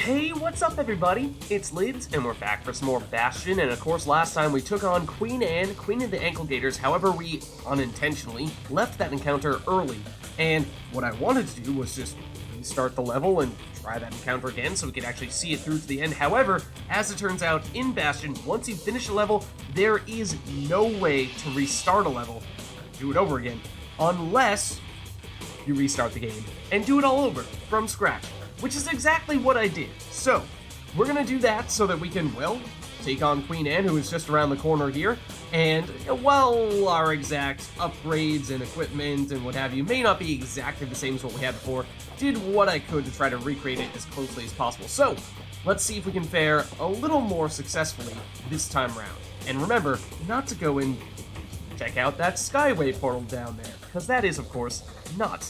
Hey, what's up everybody? It's Lids, and we're back for some more Bastion, and of course last time we took on Queen Anne, Queen of the Ankle Gators. However, we unintentionally left that encounter early, and what I wanted to do was just restart the level and try that encounter again so we could actually see it through to the end. However, as it turns out, in Bastion, once you finish a level, there is no way to restart a level, do it over again, unless you restart the game and do it all over from scratch, which is exactly what I did. So, we're gonna do that so that we can, well, take on Queen Anne, who is just around the corner here, and while our exact upgrades and equipment and what have you may not be exactly the same as what we had before, did what I could to try to recreate it as closely as possible. So, let's see if we can fare a little more successfully this time around. And remember, not to go and check out that Skyway portal down there, because that is, of course, not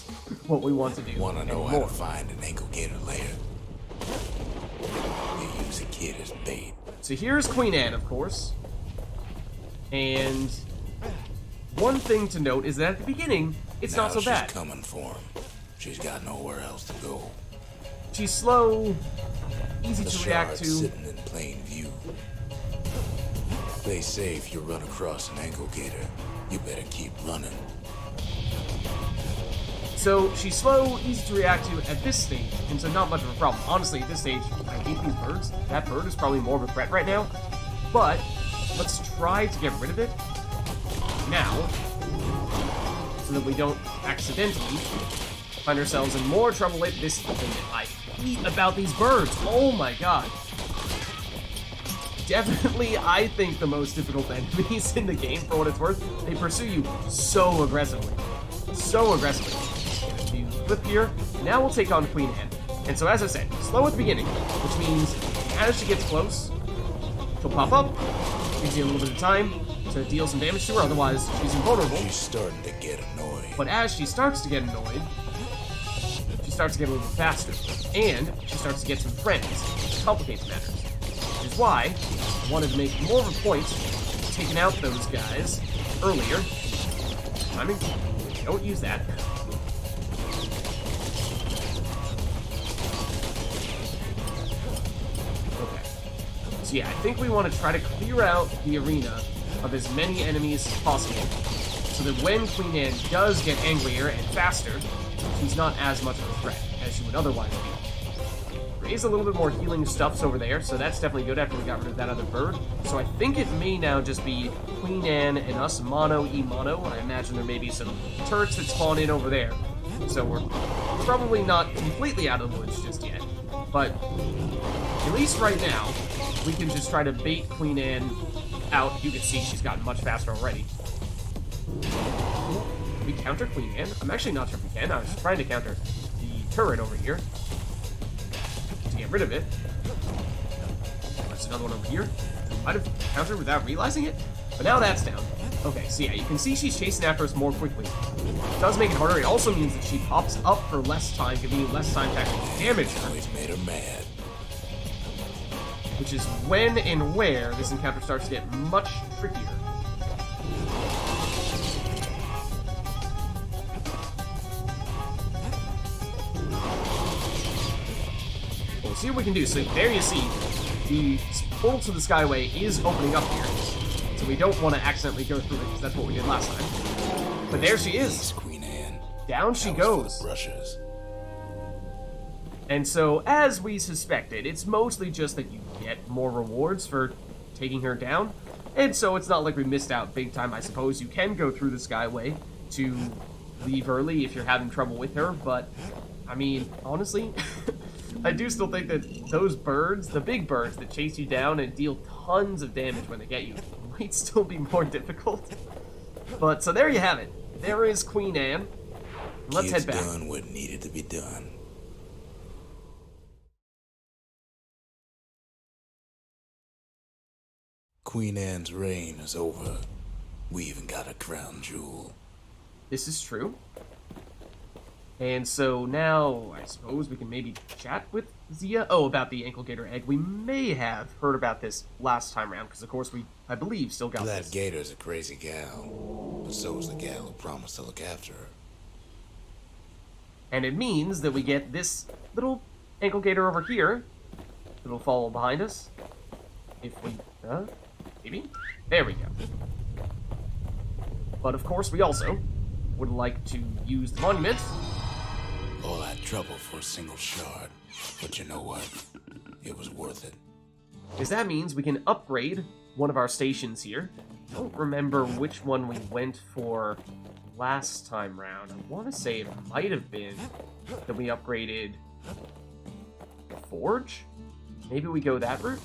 what we want to do. Want to know how to find an ankle gator lair? You use a kid as bait. So here's Queen Anne, of course. And one thing to note is that at the beginning, it's now not so bad. She's coming for him. She's got nowhere else to go. She's slow, easy The to react shard's to. sitting in plain view. They say if you run across an ankle gator, you better keep running. So she's slow, easy to react to at this stage, and so not much of a problem. Honestly, at this stage, I hate these birds. That bird is probably more of a threat right now, but let's try to get rid of it now, so that we don't accidentally find ourselves in more trouble later. This is the thing that I hate about these birds. Oh my god. Definitely, I think, the most difficult enemies in the game, for what it's worth. They pursue you so aggressively. So aggressively. If you flip here, now we'll take on Queen Anne. And so, as I said, slow at the beginning, which means as she gets close, she'll pop up, gives you a little bit of time to deal some damage to her, otherwise she's invulnerable. She's starting to get annoyed. But as she starts to get annoyed, she starts to get a little bit faster. And she starts to get some friends, which complicates matters. Which is why I wanted to make more of a point of taking out those guys earlier. Timing. Don't use that. Okay. So yeah, I think we want to try to clear out the arena of as many enemies as possible, so that when Queen Anne does get angrier and faster, she's not as much of a threat as she would otherwise be. There is a little bit more healing stuffs over there, so that's definitely good after we got rid of that other bird. So I think it may now just be Queen Anne and us mono-e-mono. I imagine there may be some turrets that spawn in over there. So we're probably not completely out of the woods just yet. But at least right now, we can just try to bait Queen Anne out. You can see she's gotten much faster already. Can we counter Queen Anne? I'm actually not sure if we can. I was trying to counter the turret over here to get rid of it. There's another one over here. Might have countered without realizing it, but now that's down. Okay, so yeah, you can see she's chasing after us more quickly. It does make it harder. It also means that she pops up for less time, giving you less time to actually damage her. Always made her mad. Which is when and where this encounter starts to get much trickier. We'll see what we can do. So there you see, the portal to the Skyway is opening up here. So we don't want to accidentally go through it, because that's what we did last time. But there she is. Queen Anne. Down she goes. Brushes. And so, as we suspected, it's mostly just that you get more rewards for taking her down. And so it's not like we missed out big time, I suppose. You can go through the Skyway to leave early if you're having trouble with her, but, I mean, honestly, I do still think that those birds, the big birds that chase you down and deal tons of damage when they get you, might still be more difficult. But, so there you have it. There is Queen Anne. Let's head back. Done what needed to be done. Queen Anne's reign is over. We even got a crown jewel. This is true. And so now, I suppose we can maybe chat with Zia. Oh, about the ankle gator egg. We may have heard about this last time around, because of course we, I believe, still got That this. gator's a crazy gal, but so's the gal who promised to look after her. And it means that we get this little ankle gator over here, It'll follow behind us. If we... maybe? There we go. But of course, we also would like to use the monument. All that trouble for a single shard. But you know what? It was worth it. Because that means we can upgrade one of our stations here. I don't remember which one we went for last time round. I want to say it might have been that we upgraded the Forge. Maybe we go that route?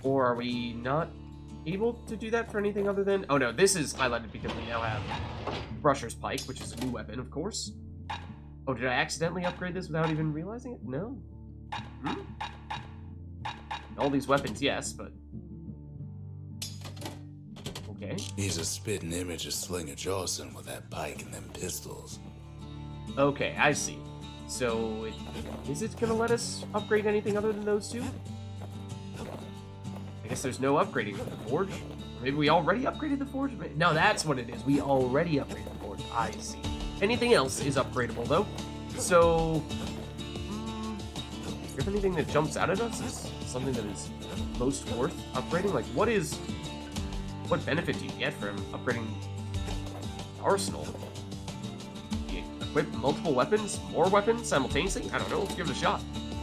Or are we not able to do that for anything other than... Oh no, this is highlighted because we now have Brusher's Pike, which is a new weapon, of course. Oh, did I accidentally upgrade this without even realizing it? No. All these weapons, yes, but... Okay. He's a spitting image of Slinger Jawson with that pike and them pistols. Okay, I see. So, is it gonna let us upgrade anything other than those two? I guess there's no upgrading with the Forge. Or maybe we already upgraded the Forge? No, that's what it is. We already upgraded the Forge. I see. Anything else is upgradable, though. So, if anything that jumps out at us is something that is most worth upgrading, like what benefit do you get from upgrading the arsenal? Do you equip multiple weapons, more weapons simultaneously? I don't know. Let's give it a shot.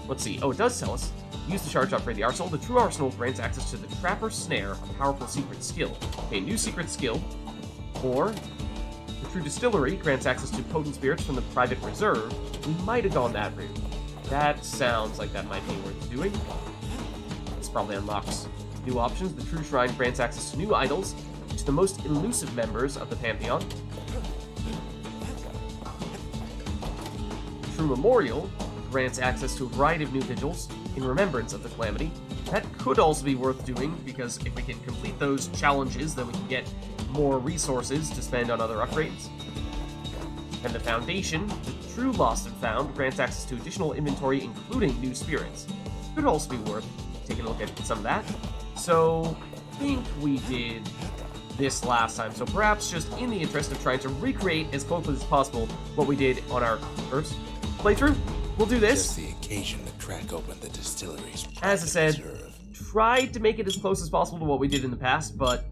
Let's see. Oh, it does tell us. Use the shard to upgrade the arsenal. The true arsenal grants access to the Trapper Snare, a powerful secret skill. Okay, new secret skill. Or the true distillery grants access to potent spirits from the private reserve. We might have gone that route. That sounds like that might be worth doing. This probably unlocks new options. The true shrine grants access to new idols, to the most elusive members of the Pantheon. The true memorial grants access to a variety of new vigils in remembrance of the calamity. That could also be worth doing, because if we can complete those challenges, then we can get more resources to spend on other upgrades. And the Foundation, the true Lost and Found, grants access to additional inventory, including new spirits. Could also be worth taking a look at some of that. So, I think we did this last time, so perhaps just in the interest of trying to recreate as closely as possible what we did on our first playthrough, we'll do this. Just the occasion to crack open the distilleries. As I said, tried to make it as close as possible to what we did in the past, but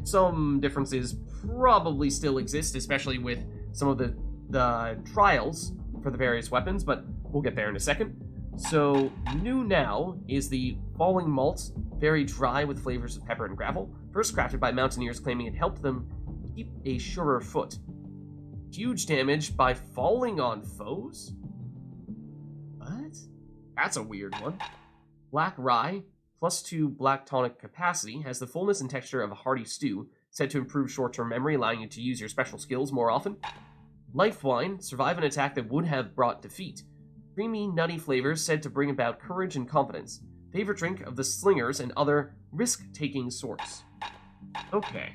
some differences probably still exist, especially with some of the trials for the various weapons, but we'll get there in a second. So, new now is the Falling Malt, very dry with flavors of pepper and gravel, first crafted by mountaineers claiming it helped them keep a surer foot. Huge damage by falling on foes? What? That's a weird one. Black Rye, +2 black tonic capacity, has the fullness and texture of a hearty stew, said to improve short-term memory, allowing you to use your special skills more often. Life Wine, survive an attack that would have brought defeat. Creamy, nutty flavors said to bring about courage and confidence. Favorite drink of the slingers and other risk-taking sorts. Okay.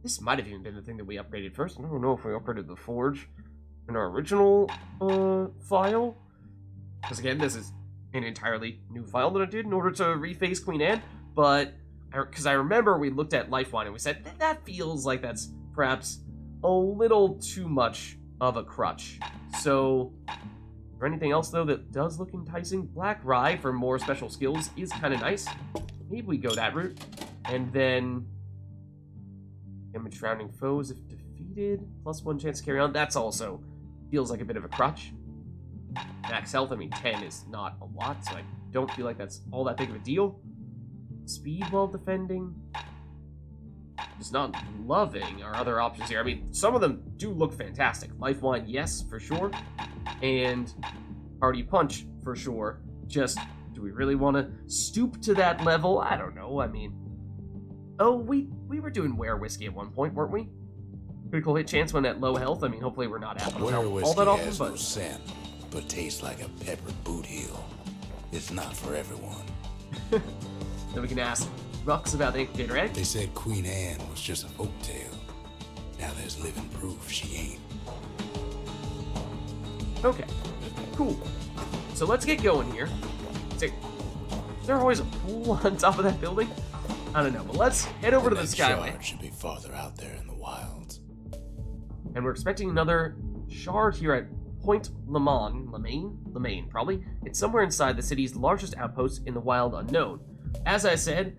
This might have even been the thing that we upgraded first. I don't know if we upgraded the Forge in our original file. Because again, this is an entirely new file that I did in order to reface Queen Anne. But, because I remember we looked at Life Wine and we said, that feels like that's perhaps a little too much of a crutch. So, for anything else though that does look enticing, Black Rye for more special skills is kind of nice. Maybe we go that route. And then damage surrounding foes if defeated, +1 chance to carry on. That's also feels like a bit of a crutch. Max health, I mean 10 is not a lot, so I don't feel like that's all that big of a deal. Speed while defending. Just not loving our other options here. I mean, some of them do look fantastic. Life Wine, yes, for sure. And Hardy Punch, for sure. Just, do we really want to stoop to that level? I don't know, I mean... Oh, we were doing Ware Whiskey at one point, weren't we? Critical hit chance when at low health. I mean, hopefully we're not at low health all that often, has but... no scent, but tastes like a peppered boot heel. It's not for everyone. Then we can ask Rux about the Incubator Egg. They said Queen Anne was just a folktale. Now there's living proof she ain't. Okay, cool. So let's get going here. Is there always a pool on top of that building? I don't know, but let's head over to the Skyway. Shard should be farther out there in the wilds. And we're expecting another shard here at Point LEMAIGN, probably. It's somewhere inside the city's largest outpost in the wild unknown. As I said,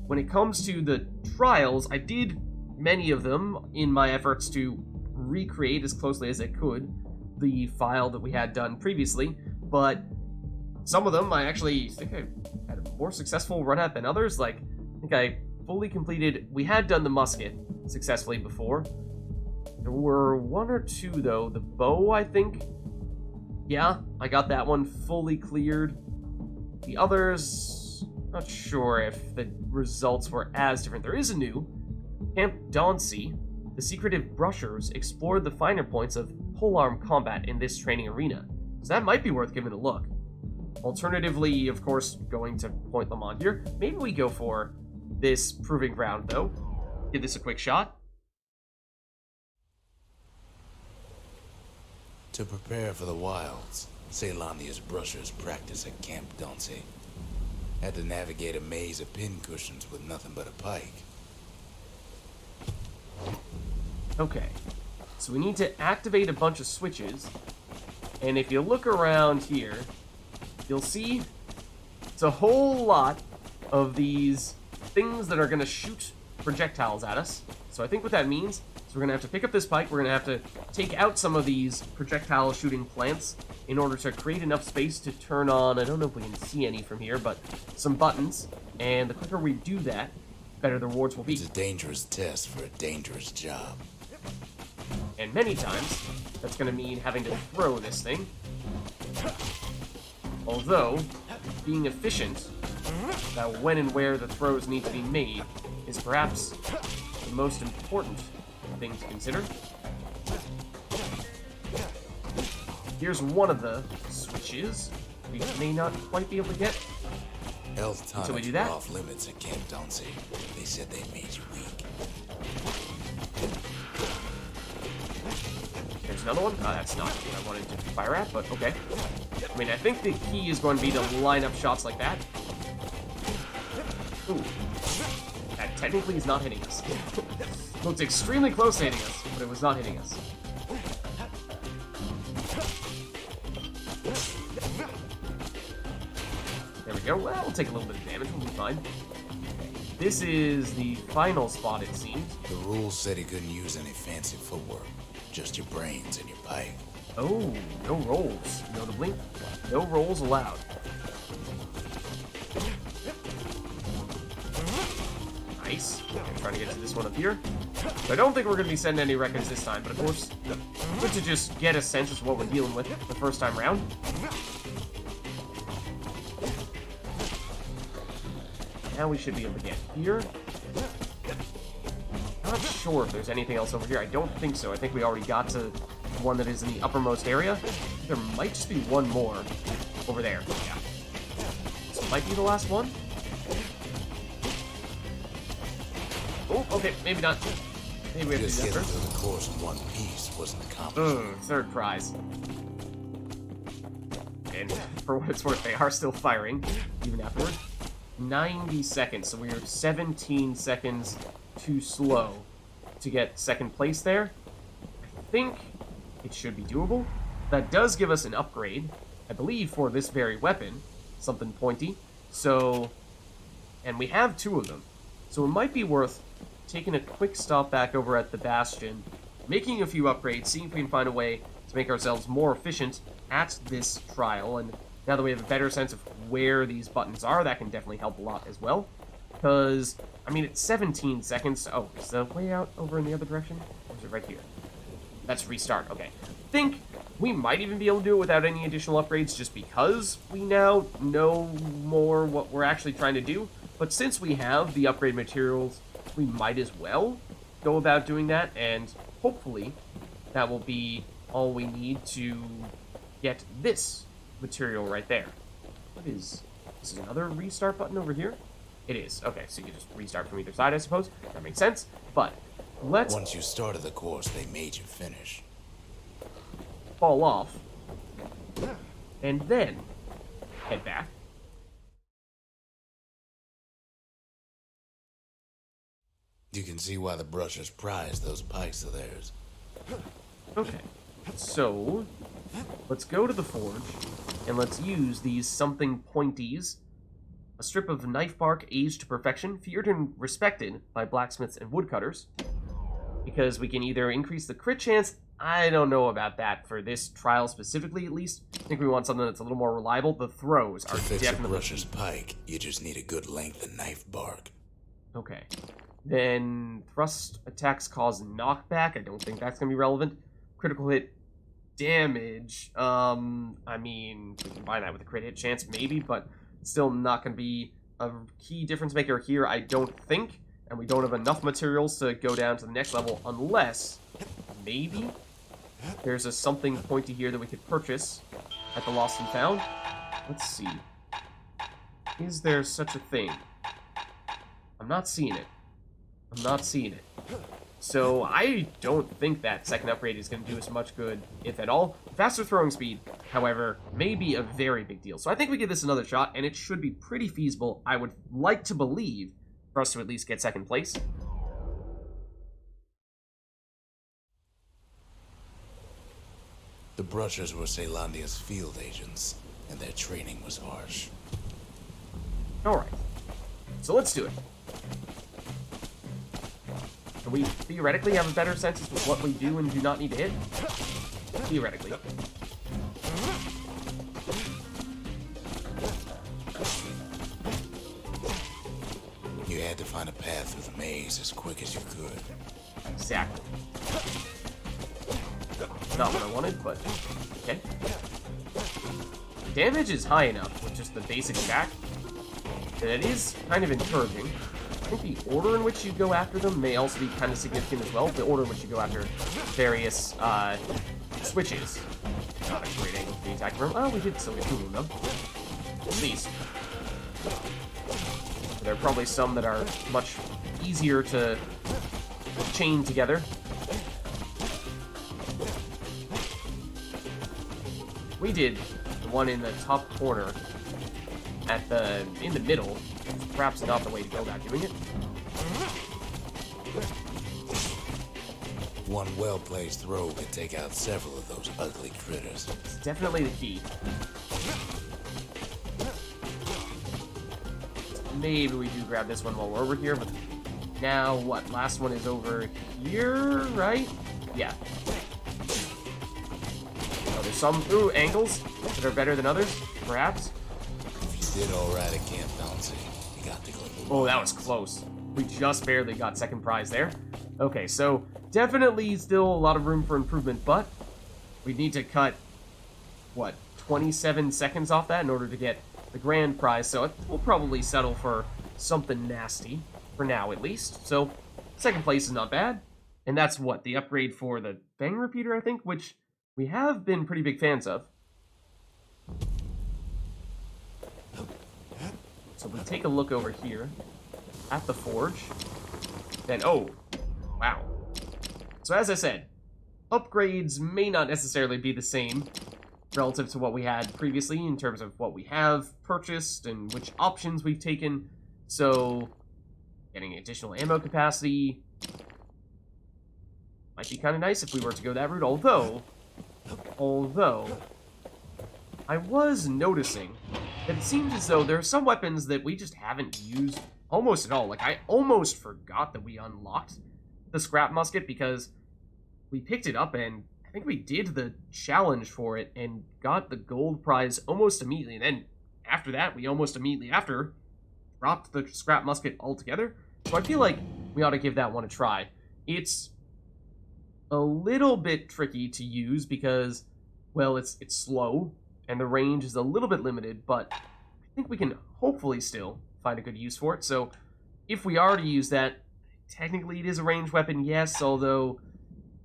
when it comes to the trials, I did many of them in my efforts to recreate as closely as I could the file that we had done previously, but some of them I actually think I had a more successful run at than others. Like, I think I fully completed, we had done the musket successfully before. There were one or two, though. The bow, I think. Yeah, I got that one fully cleared. The others, not sure if the results were as different. There is a new Camp Dauncey. The secretive brushers explored the finer points of polearm combat in this training arena, so that might be worth giving a look. Alternatively, of course, going to Point LEMAIGN here. Maybe we go for this proving ground, though. Give this a quick shot. To prepare for the wilds, Caelondia's brushers practice at Camp Dauncey. Had to navigate a maze of pincushions with nothing but a pike. Okay, so we need to activate a bunch of switches, and if you look around here, you'll see it's a whole lot of these things that are going to shoot projectiles at us. So I think what that means is we're going to have to pick up this pike, we're going to have to take out some of these projectile shooting plants in order to create enough space to turn on, I don't know if we can see any from here, but some buttons, and the quicker we do that, better the rewards will be. It's a dangerous test for a dangerous job. And many times, that's going to mean having to throw this thing. Although, being efficient about when and where the throws need to be made is perhaps the most important thing to consider. Here's one of the switches we may not quite be able to get. Health Until we tonics do were that. off limits at Camp Dauncey. They said they made you weak. There's another one. That's not what I wanted to fire at, but okay. I mean, I think the key is going to be to line up shots like that. Ooh. That technically is not hitting us. Looked extremely close to hitting us, but it was not hitting us. There we go. Well, we'll take a little bit of damage. We'll be fine. This is the final spot, it seems. The rules said he couldn't use any fancy footwork. Just your brains and your pike. Oh, no rolls, notably. No rolls allowed. Nice. Okay, trying to get to this one up here. So I don't think we're going to be setting any records this time, but of course, good to just get a sense of what we're dealing with the first time round. Now we should be able to get here. Not sure if there's anything else over here. I don't think so. I think we already got to one that is in the uppermost area. There might just be one more over there. Yeah. This might be the last one. Oh, okay, maybe not. Maybe we have to Just do that getting first. through the course in one piece wasn't accomplished. Third prize. And for what it's worth, they are still firing, even afterward. 90 seconds, so we are 17 seconds too slow to get second place there. I think it should be doable. That does give us an upgrade, I believe, for this very weapon. Something pointy. So, and we have two of them. So it might be worth taking a quick stop back over at the Bastion, making a few upgrades, seeing if we can find a way to make ourselves more efficient at this trial. And now that we have a better sense of where these buttons are, that can definitely help a lot as well. Because, I mean, it's 17 seconds. Oh, is the way out over in the other direction? Or is it right here? That's restart. Okay. I think we might even be able to do it without any additional upgrades just because we now know more what we're actually trying to do. But since we have the upgrade materials, we might as well go about doing that, and hopefully that will be all we need to get this material right there. What is... This is another restart button over here? It is. Okay, so you can just restart from either side, I suppose. That makes sense. But let's Once you started the course, they made you finish. fall off, and then head back. You can see why the brushers prize those pikes of theirs. Okay, so let's go to the forge, and let's use these something pointies. A strip of knife bark aged to perfection, feared and respected by blacksmiths and woodcutters. Because we can either increase the crit chance, I don't know about that for this trial specifically at least. I think we want something that's a little more reliable. The throws are To fix a definitely... brusher's pike, you just need a good length of knife bark. Okay. Then thrust attacks cause knockback. I don't think that's going to be relevant. Critical hit damage. I mean, we can combine that with a crit hit chance maybe, but still not going to be a key difference maker here, I don't think. And we don't have enough materials to go down to the next level unless, maybe, there's a something pointy here that we could purchase at the Lost and Found. Let's see. Is there such a thing? I'm not seeing it. I'm not seeing it. So I don't think that second upgrade is going to do us much good, if at all. Faster throwing speed, however, may be a very big deal. So I think we give this another shot, and it should be pretty feasible. I would like to believe for us to at least get second place. The brushers were Caelondia's field agents, and their training was harsh. Alright. So let's do it. Can we theoretically have a better sense as to what we do and do not need to hit? Theoretically. You had to find a path through the maze as quick as you could. Exactly. Not what I wanted, but okay. Damage is high enough with just the basic attack that it is kind of encouraging. I think the order in which you go after them may also be kind of significant as well. The order in which you go after various switches. Not a great angle for the attack room. Oh, we did still get two of them, though. At least. There are probably some that are much easier to chain together. We did the one in the top corner in the middle. Perhaps not the way to go about doing it. One well-placed throw could take out several of those ugly critters. It's definitely the key. Maybe we do grab this one while we're over here, but now what? Last one is over here, right? Yeah. Oh, there's some angles that are better than others, perhaps. If you did all right at Camp Bouncy, you got to go. Oh, that was close. We just barely got second prize there. Okay, so definitely still a lot of room for improvement, but we need to cut, what, 27 seconds off that in order to get the grand prize, so we'll probably settle for something nasty, for now at least. So, second place is not bad. And that's what, the upgrade for the Bang Repeater, I think, which we have been pretty big fans of. So we take a look over here at the forge. Then, oh, wow. So as I said, upgrades may not necessarily be the same relative to what we had previously in terms of what we have purchased and which options we've taken. So getting additional ammo capacity might be kind of nice if we were to go that route, although I was noticing that it seems as though there are some weapons that we just haven't used almost at all. Like, I almost forgot that we unlocked the scrap musket because we picked it up and I think we did the challenge for it and got the gold prize almost immediately. And then after that, we almost immediately after dropped the scrap musket altogether. So I feel like we ought to give that one a try. It's a little bit tricky to use because, well, it's slow and the range is a little bit limited, but I think we can hopefully still find a good use for it. So if we are to use that, technically it is a ranged weapon, yes, although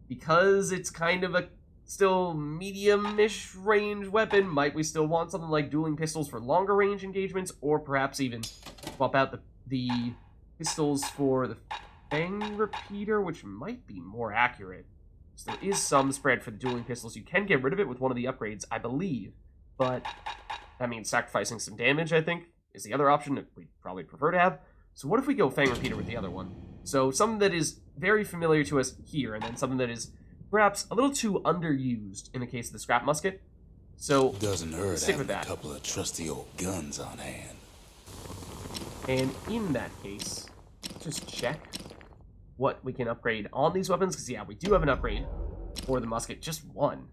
because it's kind of a still medium-ish range weapon, might we still want something like dueling pistols for longer range engagements, or perhaps even swap out the pistols for the Fang Repeater, which might be more accurate. So there is some spread for the dueling pistols. You can get rid of it with one of the upgrades, I believe, but that means sacrificing some damage, I think, is the other option that we'd probably prefer to have. So what if we go Fang Repeater with the other one? So something that is very familiar to us here, and then something that is perhaps a little too underused in the case of the scrap musket. So Doesn't hurt stick having with a that. couple of trusty old guns on hand. And in that case, just check what we can upgrade on these weapons, because yeah, we do have an upgrade for the musket, just one.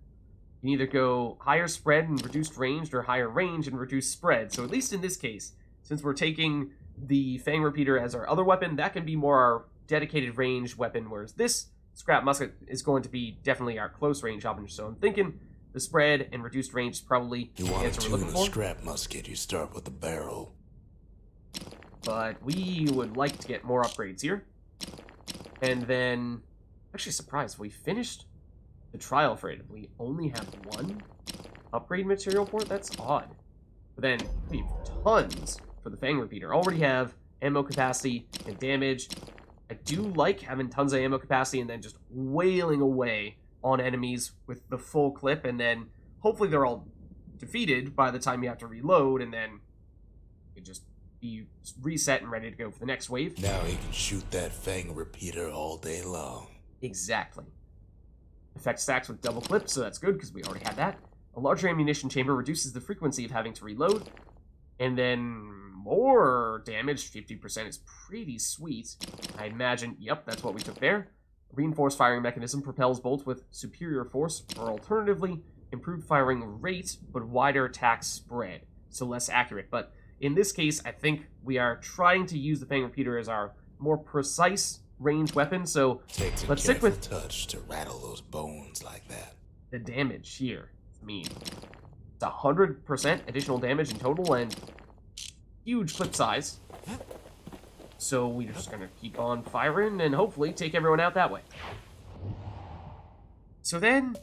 You can either go higher spread and reduced range, or higher range and reduced spread. So at least in this case, since we're taking the Fang Repeater as our other weapon, that can be more our dedicated range weapon, whereas this scrap musket is going to be definitely our close range weapon. So I'm thinking the spread and reduced range is probably You the want answer to we're tune looking a for. scrap musket, you start with the barrel. But we would like to get more upgrades here. And then, actually surprised, we finished the trial for it. We only have one upgrade material for it? That's odd. But then, we have tons for the Fang Repeater. Already have ammo capacity and damage. I do like having tons of ammo capacity and then just wailing away on enemies with the full clip, and then hopefully they're all defeated by the time you have to reload, and then you just be reset and ready to go for the next wave. Now he can shoot that Fang Repeater all day long. Exactly. Effect stacks with double clip, so that's good because we already had that. A larger ammunition chamber reduces the frequency of having to reload. And then more damage, 50% is pretty sweet. I imagine, yep, that's what we took there. A reinforced firing mechanism propels bolts with superior force, or alternatively, improved firing rate, but wider attack spread, so less accurate. But in this case, I think we are trying to use the Fang Repeater as our more precise range weapon, so Takes a let's stick with touch to rattle those bones like that. the damage here. I mean, it's 100% additional damage in total and huge clip size. So we're just gonna keep on firing and hopefully take everyone out that way. So then,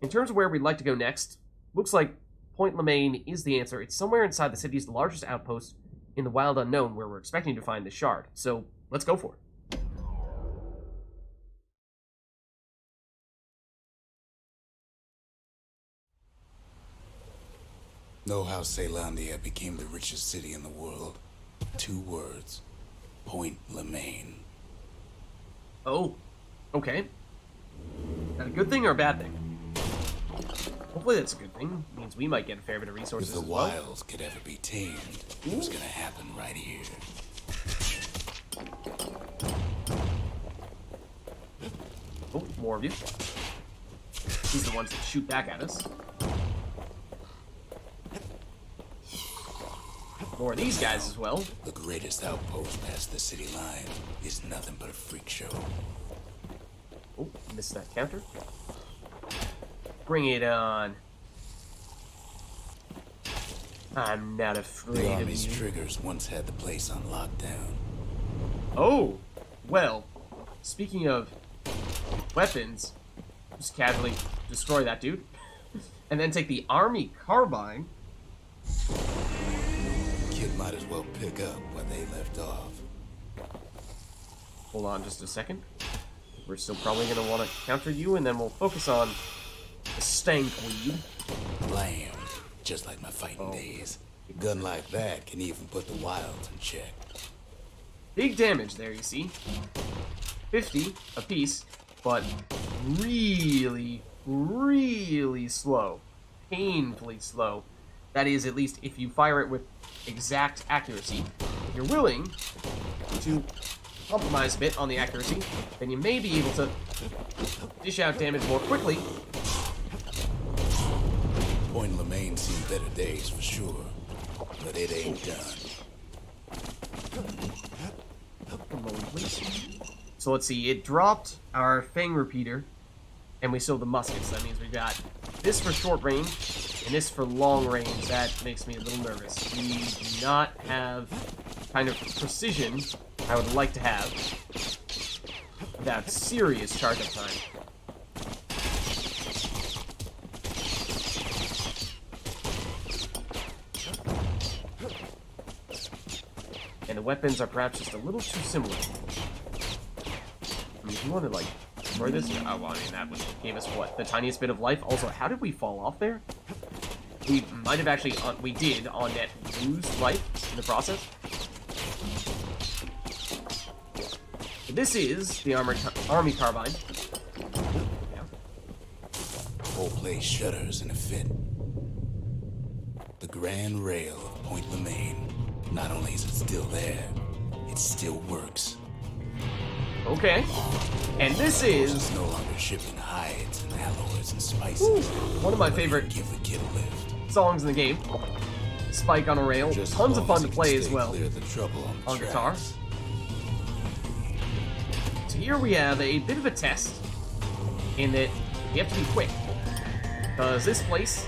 in terms of where we'd like to go next, looks like Point LEMAIGN is the answer. It's somewhere inside the city's largest outpost in the wild unknown where we're expecting to find the shard. So let's go for it. Know how Caelondia became the richest city in the world? 2 words. Point LEMAIGN. Oh, okay. Is that a good thing or a bad thing? Hopefully that's a good thing. It means we might get a fair bit of resources If the as well. wilds could ever be tamed, it was gonna happen right here. Oh, more of you. These are the ones that shoot back at us. More of these guys as well. The greatest outpost past the city line is nothing but a freak show. Oh, missed that counter. Bring it on. I'm not afraid The of army's you. triggers once had the place on lockdown. Oh, well, speaking of weapons, just casually destroy that dude. And then take the army carbine. Kid might as well pick up where they left off. Hold on just a second. We're still probably going to want to counter you, and then we'll focus on the stank weed. Blam. Just like my fighting days. A gun like that can even put the wilds in check. Big damage there, you see. 50 apiece, but really, really slow. Painfully slow. That is, at least if you fire it with exact accuracy. If you're willing to compromise a bit on the accuracy, then you may be able to dish out damage more quickly. Point LEMAIGN's seen better days for sure, but it ain't done. One moment, please. So let's see, it dropped our Fang Repeater, and we still have the muskets. That means we've got this for short range, and this for long range. That makes me a little nervous. We do not have kind of precision I would like to have. That serious charge up time. And the weapons are perhaps just a little too similar. I mean, if you want to, like, destroy this... Oh, well, I mean, that gave us, what, the tiniest bit of life? Also, how did we fall off there? We might have actually... we did, on net, lose life in the process. But this is the army carbine. Yeah. place shudders in a fit. The grand rail of Point LEMAIGN. Not only is it still there, it still works. Okay. And this is It's no longer shipping hides and alloys and spices. ooh, one of my favorite Give the kid a lift. songs in the game. Spike on a rail. Just Tons of fun to he can play as stay well clear of the trouble on the guitar. tracks. So here we have a bit of a test in that you have to be quick. Because this place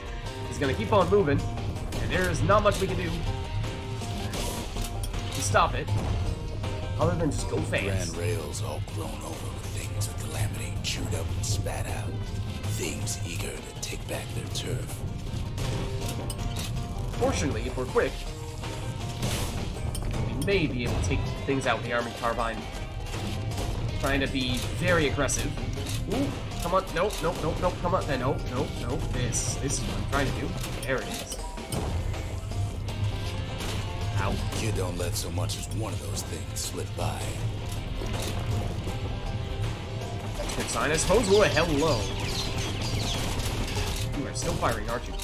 is going to keep on moving, and there's not much we can do to stop it, other than just go fast. Grand rails all grown over with things the Calamity chewed up and spat out. Things eager to take back their turf. Fortunately, if we're quick, we may be able to take things out with the Army Carbine. Trying to be very aggressive. Ooh, come on, nope, nope, nope, nope, come on, nope, nope, nope, this is what I'm trying to do. There it is. Ow. Kid don't let so much as one of those things slip by. That's a good sign, I suppose. Whoa, hello. You are still firing, aren't you?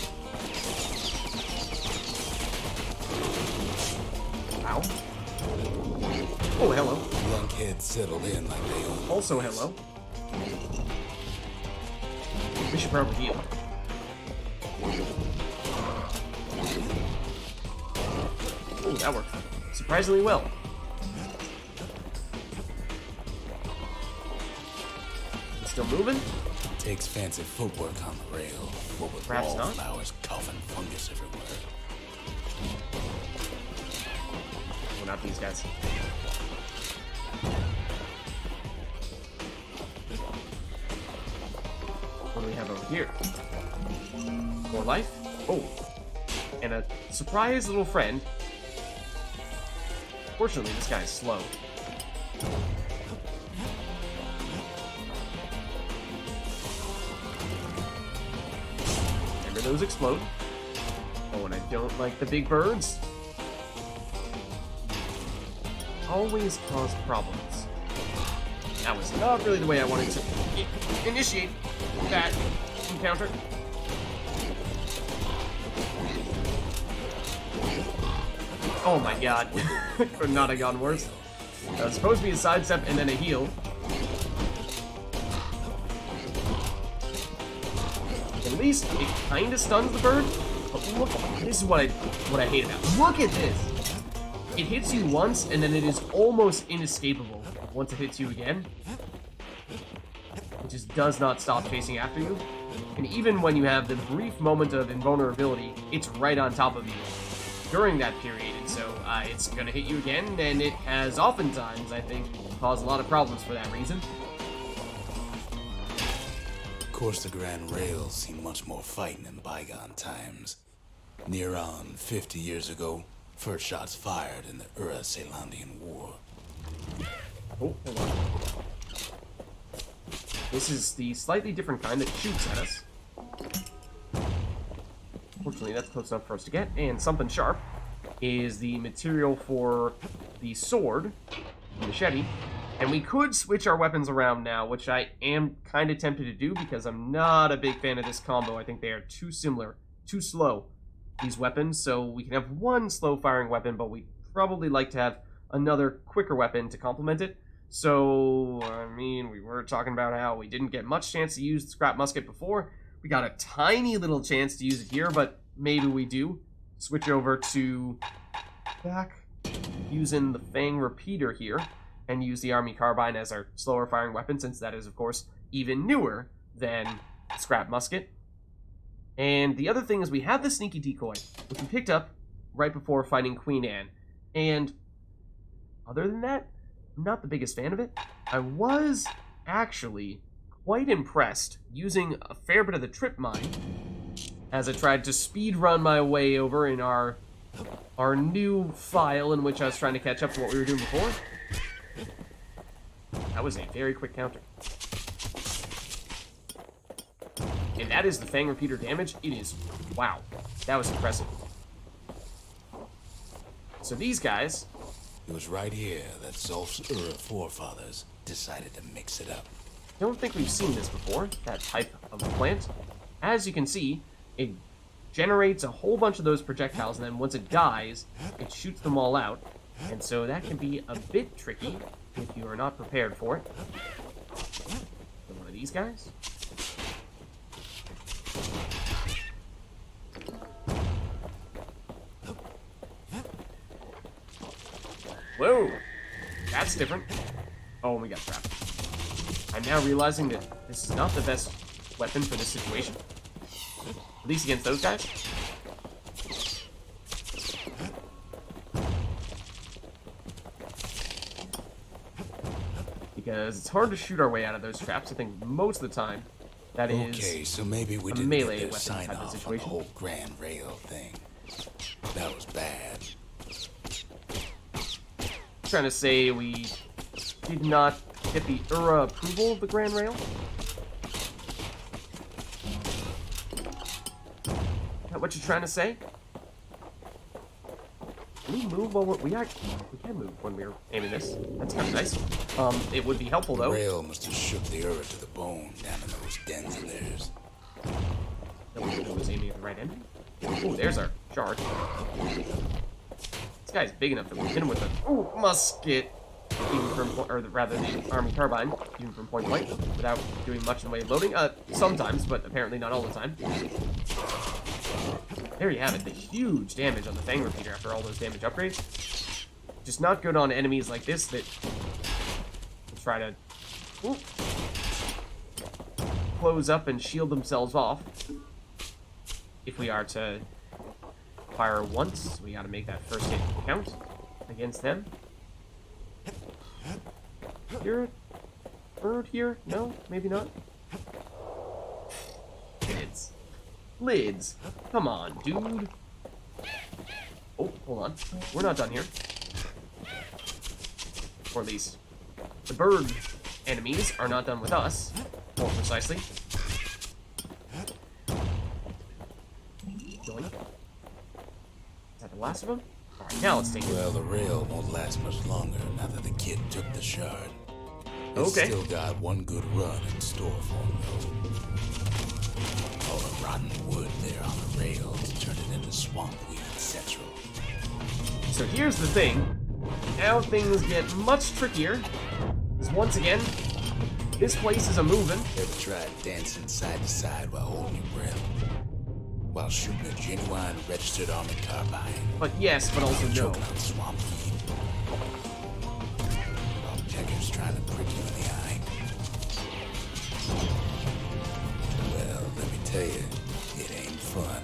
Ow. Oh, hello. Young kids settled in like they own. Also, hello. We should probably heal. Oh, that worked surprisingly well. Still moving? Takes fancy footwork on the rail, what with Perhaps not. wallflowers coughing fungus everywhere. Well, not these guys. What do we have over here? More life? Oh. And a surprise little friend. Fortunately, this guy is slow. Remember those explode. Oh, and I don't like the big birds. Always cause problems. That was not really the way I wanted to initiate that encounter. Oh my god. Could not have gone worse. That was supposed to be a sidestep and then a heal. At least it kind of stuns the bird. But look, this is what I hate about it. Look at this. It hits you once and then it is almost inescapable once it hits you again. It just does not stop chasing after you. And even when you have the brief moment of invulnerability, it's right on top of you during that period. And so it's going to hit you again, and it has oftentimes, I think, caused a lot of problems for that reason. Of course, the grand rails seen much more fighting in bygone times. Near on 50 years ago, first shots fired in the Caelondian War. Oh, hold on. This is the slightly different kind that shoots at us. Fortunately, that's close enough for us to get. And something sharp is the material for the sword, the machete. And we could switch our weapons around now, which I am kind of tempted to do because I'm not a big fan of this combo. I think they are too similar, too slow, these weapons. So we can have one slow-firing weapon, but we probably like to have another quicker weapon to complement it. So, I mean, we were talking about how we didn't get much chance to use the scrap musket before. We got a tiny little chance to use it here, but maybe we do. Switch over to back using the Fang repeater here and use the Army Carbine as our slower firing weapon, since that is, of course, even newer than scrap musket. And the other thing is we have the sneaky decoy, which we picked up right before fighting Queen Anne. And other than that, I'm not the biggest fan of it. I was actually quite impressed using a fair bit of the trip mine as I tried to speed run my way over in our new file in which I was trying to catch up to what we were doing before. That was a very quick counter. And that is the Fang repeater damage. It is, wow, that was impressive. So these guys... It was right here that Zulf's forefathers decided to mix it up. Don't think we've seen this before, that type of plant. as you can see, it generates a whole bunch of those projectiles, and then once it dies, it shoots them all out. And so that can be a bit tricky if you are not prepared for it. So one of these guys. Whoa! That's different. Oh, we got trapped. I'm now realizing that this is not the best weapon for this situation. At least against those guys. Because it's hard to shoot our way out of those traps. I think most of the time that is okay, so maybe we didn't melee get their weapon sign type of off on the situation. whole Grand Rail thing. That was bad. Trying to say we did not get the URA approval of the Grand Rail. Is that what you're trying to say? Can we move while we can move when we're aiming this. That's kind of nice. It would be helpful The though. rail must have shook the URA to the bone down in those dens of theirs. That was aiming at the right end. Oh, there's our charge. This guy's big enough that we hit him with a musket, even from, or rather the army carbine, even from point blank, without doing much in the way of loading. Sometimes, but apparently not all the time. There you have it, the huge damage on the Fang Repeater after all those damage upgrades. Just not good on enemies like this that try to close up and shield themselves off. If we are to fire once, we gotta make that first hit count against them. Here? Bird here? No? Maybe not? Lids. Lids. Come on, dude. Oh, hold on. We're not done here. Or at least, the bird enemies are not done with us, more precisely. Join. Is that the last of them? Alright, now let's take it. Well, the rail won't last much longer now that the kid took the shard. It's Okay. still got one good run in store for him, though. All the rotten wood there on the rails turned it into swampweed central. So here's the thing. Now things get much trickier. Because once again, this place is a-moving. Ever tried dancing side to side while holding your breath? While shooting a genuine registered army carbine? But yes, but also no. Choking on swampweed? While peckers trying to prick you in the eye? Well, let me tell you, it ain't fun.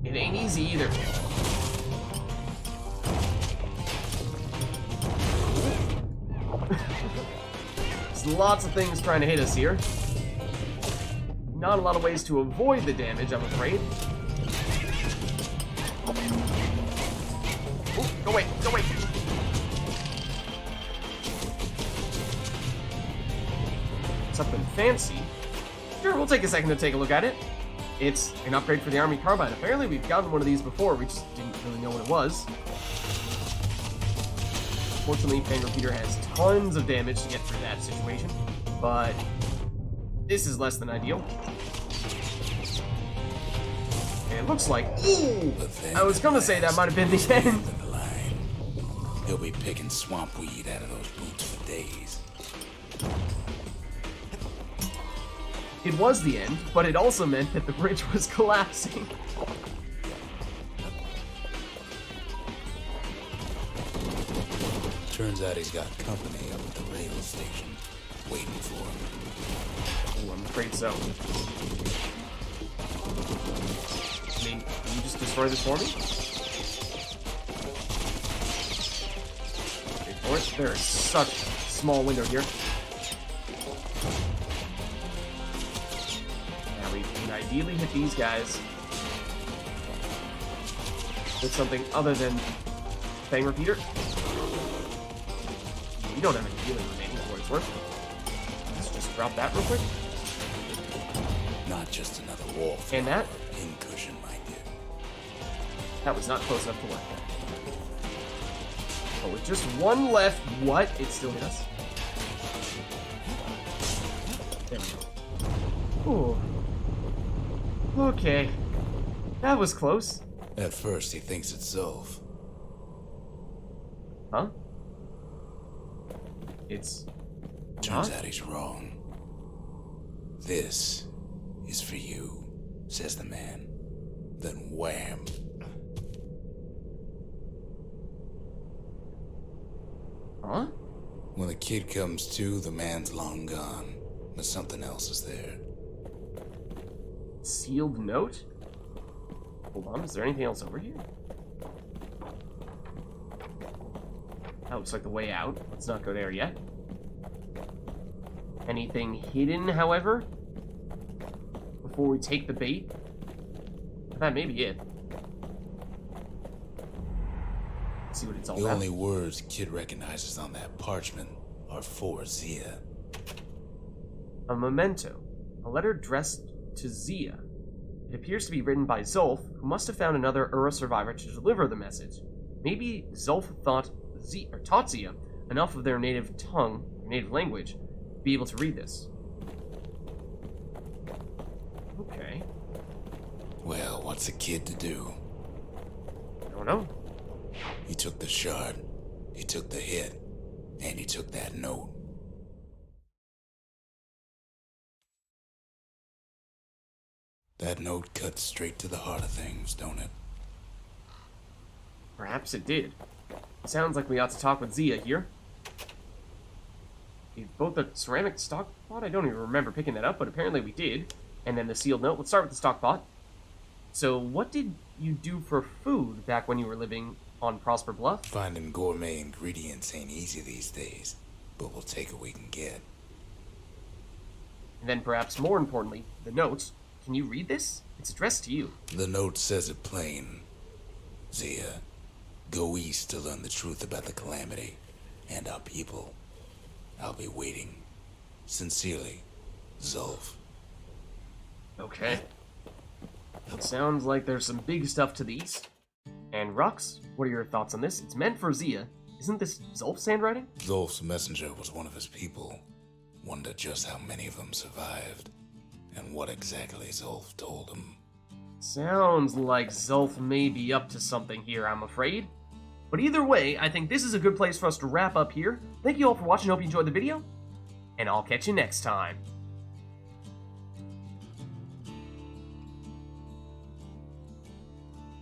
It ain't easy either. There's lots of things trying to hit us here. Not a lot of ways to avoid the damage, I'm afraid. Oh, go away, go away. Something fancy. Sure, we'll take a second to take a look at it. It's an upgrade for the army carbine. Apparently we've gotten one of these before, we just didn't really know what it was. Fortunately, Fang Repeater has tons of damage to get through that situation, but this is less than ideal. And it looks like, ooh, I was gonna say that might have been the end. The line. He'll be picking swampweed out of those boots for days. It was the end, but it also meant that the bridge was collapsing. Turns out he's got company up at the rail station, waiting for him. Oh, I'm afraid so. I mean, can you just destroy this for me? Wait for it. There is such a small window here. Now we can ideally hit these guys with something other than Fang Repeater. We don't have any healing remaining for what it's worth. Let's just drop that real quick. Not just another wall flower, And that? pincushion, mind you. That was not close enough to work. But with just one left, what? It still hit us. There we go. Ooh. Okay. That was close. At first, he thinks it's Zolf. Huh? It's... Turns out he's wrong. This is for you, says the man. Then wham. Huh? When the kid comes to, the man's long gone, but something else is there. Sealed note? Hold on, is there anything else over here? That looks like the way out. Let's not go there yet. Anything hidden, however? Before we take the bait? That may be it. Let's see what it's all The about. only words Kid recognizes on that parchment are for Zia. A memento. A letter addressed to Zia. It appears to be written by Zolf, who must have found another Ura survivor to deliver the message. Maybe Zolf taught Zia enough of their native tongue, or native language, to be able to read this. Okay. Well, what's a kid to do? I don't know. He took the shard, he took the hit, and he took that note. That note cuts straight to the heart of things, don't it? Perhaps it did. Sounds like we ought to talk with Zia here. Both the ceramic stock pot, I don't even remember picking that up, but apparently we did. And then the sealed note. Let's start with the stock pot. So, what did you do for food back when you were living on Prosper Bluff? Finding gourmet ingredients ain't easy these days, but we'll take what we can get. And then perhaps more importantly, the note. Can you read this? It's addressed to you. The note says it plain. Zia, go east to learn the truth about the calamity and our people. I'll be waiting. Sincerely, Zolf. Okay. It sounds like there's some big stuff to the east. And Rux, what are your thoughts on this? It's meant for Zia. Isn't this Zolf's handwriting? Zolf's messenger was one of his people. Wonder just how many of them survived, and what exactly Zolf told him. Sounds like Zolf may be up to something here, I'm afraid. But either way, I think this is a good place for us to wrap up here. Thank you all for watching, hope you enjoyed the video, and I'll catch you next time.